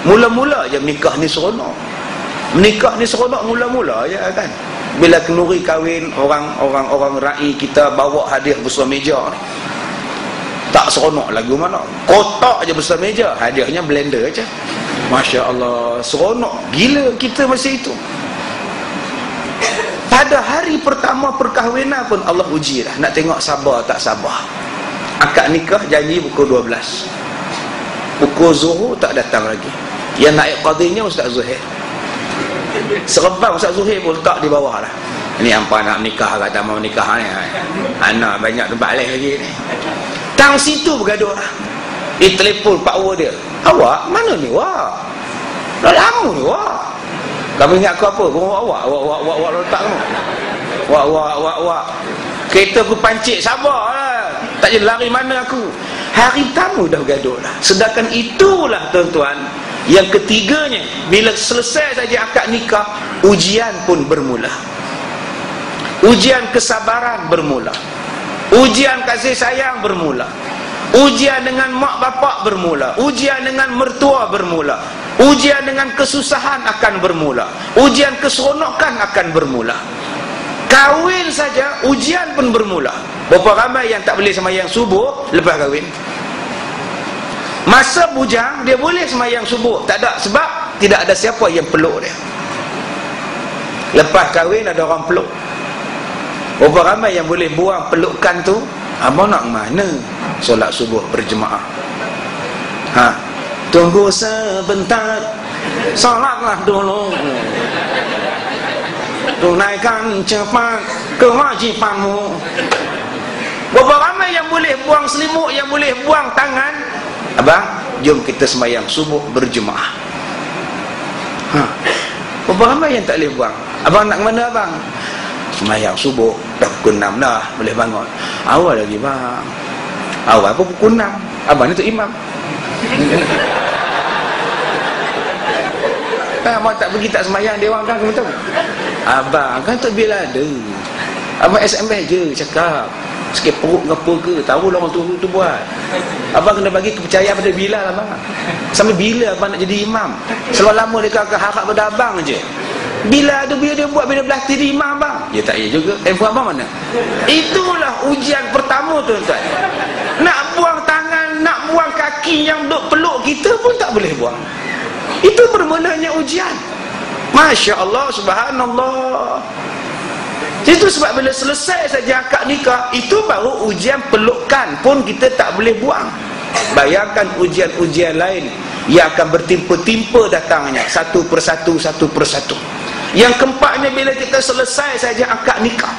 Mula-mula je menikah ni seronok. Menikah ni seronok mula-mula je kan. Bila kenduri kahwin, orang ra'i kita bawa hadiah besar meja, tak seronok lagu mana. Kotak je besar meja, hadiahnya blender je. Masya Allah, seronok gila kita masa itu. Pada hari pertama perkahwinan pun Allah uji dah, nak tengok sabar tak sabar. Akad nikah janji pukul 12, pukul Zuhur tak datang lagi. Yang naik qadinya Ustaz Zuhair. Serban Ustaz Zuhair pun letak di bawah lah. Ini hampa nak menikah kat tamu menikah ni. Anak banyak tempat lain lagi ni. Tang situ bergaduh lah. Dia telefon Pak Wa dia. Awak mana ni Wak? Dah lama ni Wak. Kamu ingat aku apa? Awak letak kamu. Wak. Kereta aku pancit, sabarlah. Tak jadi lari mana aku. Hari pertama dah bergaduh lah. Sedangkan itulah tuan-tuan, yang ketiganya, bila selesai saja akad nikah, ujian pun bermula. Ujian kesabaran bermula. Ujian kasih sayang bermula. Ujian dengan mak bapak bermula. Ujian dengan mertua bermula. Ujian dengan kesusahan akan bermula. Ujian keseronokan akan bermula. Kahwin saja ujian pun bermula. Berapa ramai yang tak boleh sembahyang subuh lepas kahwin? Masa bujang dia boleh sembahyang subuh, tak ada, sebab tidak ada siapa yang peluk dia. Lepas kahwin ada orang peluk. Berapa ramai yang boleh buang pelukan tu? Abang nak mana solat subuh berjemaah? Tunggu sebentar, solatlah dulu, tunaikan cepat kewajibanmu. Berapa ramai yang boleh buang selimut, yang boleh buang tangan? Abang, jom kita sembahyang subuh berjemaah. Berapa ramai yang tak boleh buang? Abang nak mana abang? Sembahyang subuh dah pukul 6 dah boleh bangun. Awal lagi bang. Awal apa pukul 6? Abang ni tu imam. Abang tak pergi tak sembahyang dia orang kan betul. Abang kan tak bila ada. Abang SMS je cakap. Sikit perut ngapa ke, tahu lah orang tu buat. Abang kena bagi kepercayaan pada Bilal abang. Sampai bila abang nak jadi imam? Selalu lama dia akan harap pada abang je. Bila ada dia buat, bila belah diri imam abang. Ya tak ya juga. Buat abang mana? Itulah ujian pertama tuan-tuan. Nak buang tangan, nak buang kaki yang duk peluk kita pun tak boleh buang. Itu bermulanya ujian. Masya Allah, subhanallah. Itu sebab bila selesai saja akad nikah, itu baru ujian pelukan pun kita tak boleh buang. Bayangkan ujian-ujian lain yang akan bertimpa-timpa datangnya, satu persatu. Yang keempatnya, bila kita selesai saja akad nikah,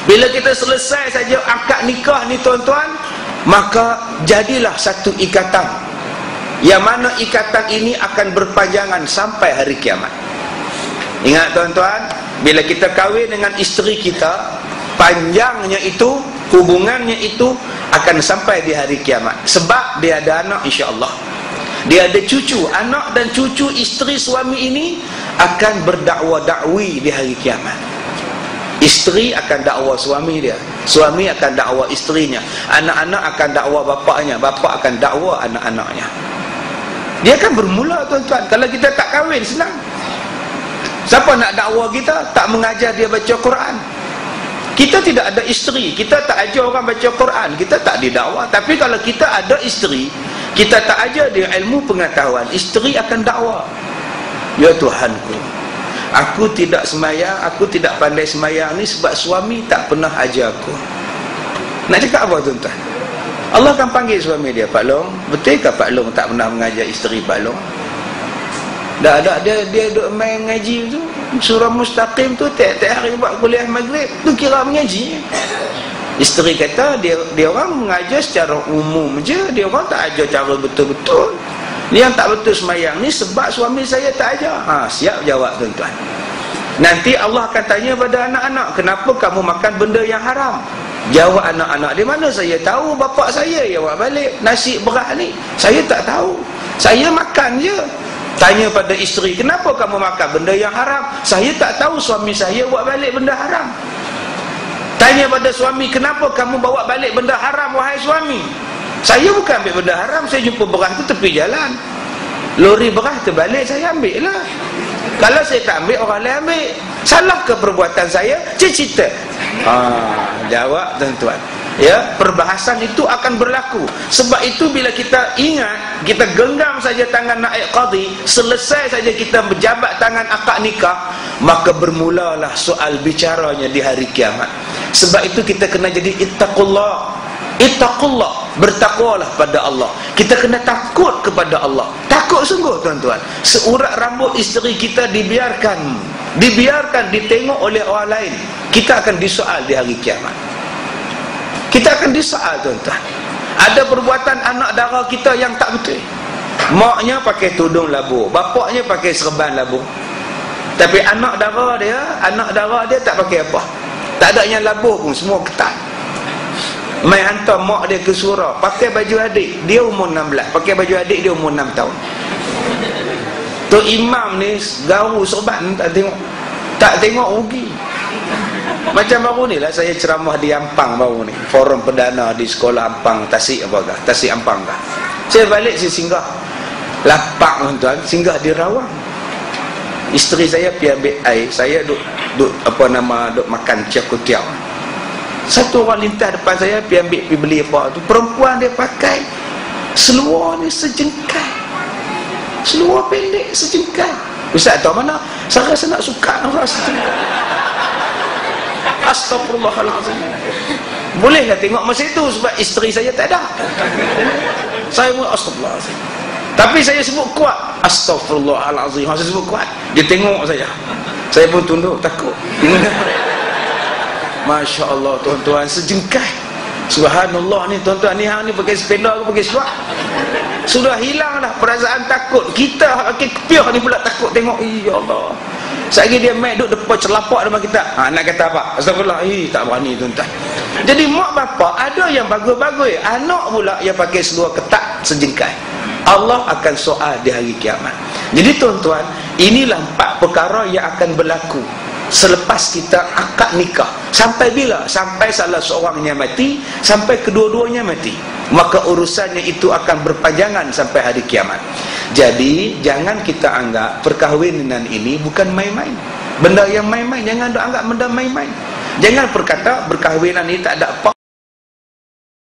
bila kita selesai saja akad nikah ni tuan-tuan, maka jadilah satu ikatan, yang mana ikatan ini akan berpanjangan sampai hari kiamat. Ingat tuan-tuan, bila kita kahwin dengan isteri kita, panjangnya itu, hubungannya itu akan sampai di hari kiamat. Sebab dia ada anak insya-Allah. Dia ada cucu. Anak dan cucu isteri suami ini akan berdakwah-dakwi di hari kiamat. Isteri akan dakwa suami dia, suami akan dakwa isterinya, anak-anak akan dakwa bapaknya, bapak akan dakwa anak-anaknya. Dia akan bermula tuan-tuan. Kalau kita tak kahwin, senang. Siapa nak dakwa kita? Tak mengajar dia baca Quran. Kita tidak ada isteri, kita tak ajar orang baca Quran, kita tak didakwa. Tapi kalau kita ada isteri, kita tak ajar dia ilmu pengetahuan, isteri akan dakwa. Ya Tuhanku, aku tidak sembahyang, aku tidak pandai sembahyang ni sebab suami tak pernah ajar aku. Nak cakap apa tuan-tuan? Allah akan panggil suami dia, Pak Long, betul ke Pak Long tak pernah mengajar isteri Pak Long? Dah ada dia duk main ngaji tu, surah Mustaqim tu tiap-tiap hari buat kuliah maghrib tu kira mengaji. Isteri kata dia orang mengajar secara umum je, dia orang tak ajar cara betul-betul. Yang tak betul sembahyang ni sebab suami saya tak ajar. Siap jawab tuan-tuan. Nanti Allah akan tanya pada anak-anak, kenapa kamu makan benda yang haram? Jawab anak-anak, di mana saya tahu, bapak saya yang buat balik nasi beras ni, saya tak tahu, saya makan je. Tanya pada isteri, kenapa kamu makan benda yang haram? Saya tak tahu, suami saya buat balik benda haram. Tanya pada suami, kenapa kamu bawa balik benda haram wahai suami? Saya bukan ambil benda haram, saya jumpa beras tu tepi jalan. Lori beras terbalik, saya ambil lah. Kalau saya tak ambil, orang lain ambil. Salah ke perbuatan saya? Cita-cita. Jawab tuan-tuan. Ya, perbahasan itu akan berlaku. Sebab itu bila kita ingat, kita genggam saja tangan naib qadi, selesai saja kita berjabat tangan akad nikah, maka bermulalah soal bicaranya di hari kiamat. Sebab itu kita kena jadi ittaqullah. Ittaqullah, bertakwalah pada Allah. Kita kena takut kepada Allah. Takut sungguh tuan-tuan. Seurat rambut isteri kita dibiarkan ditengok oleh orang lain, kita akan disoal di hari kiamat. Kita akan disoal tuan-tuan. Ada perbuatan anak dara kita yang tak betul. Maknya pakai tudung labu, bapaknya pakai serban labu. Tapi anak dara dia tak pakai apa. Tak ada yang labu pun, semua ketat. Mai hantar mak dia ke surau, pakai baju adik, dia umur 16, pakai baju adik dia umur 6 tahun. Tok imam ni garu sorban, tak tengok rugi. Macam baru ni lah saya ceramah di Ampang baru ni, forum perdana di sekolah Ampang, Tasik Ampang kah. Saya balik, saya singgah lapak tuan-tuan, singgah di Rawang. Isteri saya pergi ambil air, saya duk makan ciakutiau. Satu orang lintas depan saya, pergi beli apa tu, perempuan dia pakai seluar ni sejengkal, seluar pendek sejengkal. Ustaz tahu mana? Saya rasa nak suka orang sejengkal. Astagfirullahaladzim. Bolehlah tengok masa itu sebab isteri saya tak ada. Saya pun astagfirullahaladzim. Tapi saya sebut kuat, astagfirullahaladzim. Saya sebut kuat. Dia tengok saya pun tunduk takut. Masya Allah tuan-tuan, sejengkal. Subhanallah ni tuan-tuan, ni hang ni pakai sepeda ke pakai seluar. Sudah hilang dah perasaan takut. Kita pakai kepiah ni pula takut tengok. Ya Allah. Sekali dia main duduk depan celapak depan kita. Nak kata apa? Astagfirullah. Tak berani tuan-tuan. Jadi mak bapak ada yang bagus-bagus, anak pula yang pakai seluar ketat sejengkal. Allah akan soal di hari kiamat. Jadi tuan-tuan, inilah 4 perkara yang akan berlaku selepas kita akad nikah. Sampai bila? Sampai salah seorangnya mati, sampai kedua-duanya mati. Maka urusannya itu akan berpanjangan sampai hari kiamat. Jadi jangan kita anggap perkahwinan ini bukan main-main. Benda yang main-main, jangan anggap benda main-main. Jangan berkata perkahwinan ini tak ada apa.